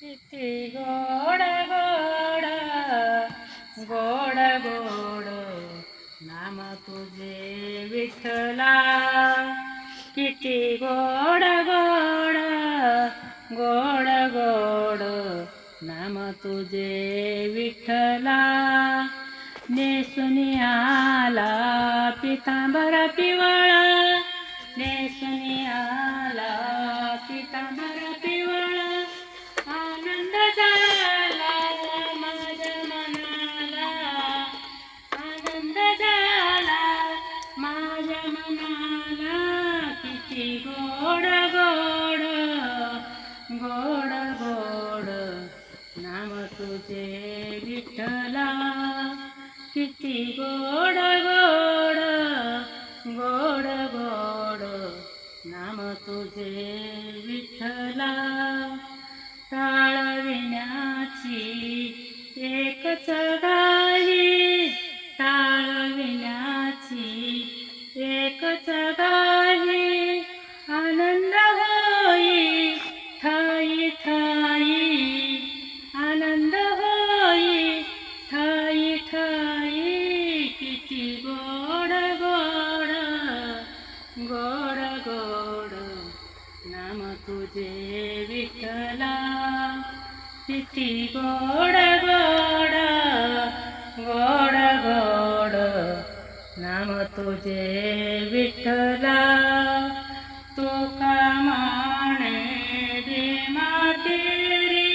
किती गोड गोड गोड गोड नाम तुझे विठ्ठला. किती गोड गोड गोड गोड नाम तुझे विठ्ठला. नेसून आला पितांबर पिवळा, नेसून आला पितांबर पिवळा. आनंद झाला माझ्या मनाला, आनंद झाला माझ्या मनाला. किती गोड गोड गोड गोड नाम तुझे विठ्ठला. किती गोड गोड गोड गोड नाम तुझे विठ्ठला. टाळविण्याची एकच गाही, टाळविण्याची एकच गाही. आनंद होई ठाई ठाई, आनंद होई ठाई ठाई. किती गोड गोड गोड गोड नाम तुझे विठ्ठला. किती गोड गोड गोड गोड नाम तुझे विठ्ठला. तुका माने दे मातेरी,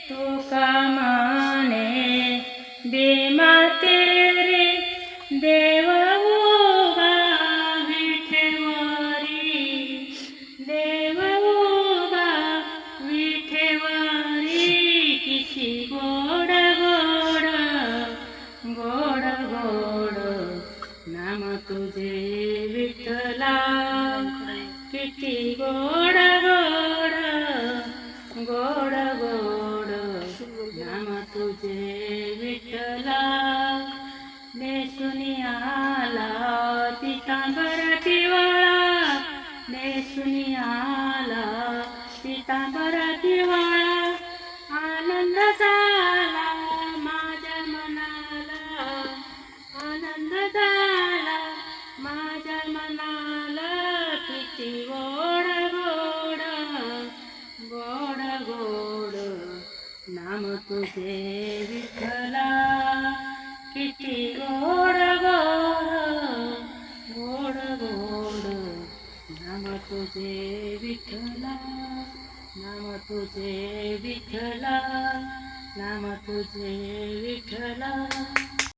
तुका माने दे मातेरी. देव उभा विठेवारी, देव उभा विठेवारी. किती गोड गोड गोड गोड नाम तुझे विठ्ठला. किती गोड गोड गोड गोड नाम तुझे विठ्ठला. नेसून आला पितांबर पिवळा, नेसून आला पितांबर पिवळा. आनंद झाला माझ्या मनाला, आनंद झाला माझ्या मनाला. किती गोड गोड गोड गोड नाम तुझे विठ्ठला. किती गोड गोड गोड गोड नाम तुझे विठ्ठला, नाम तुझे विठ्ठला, नाम तुझे विठ्ठला.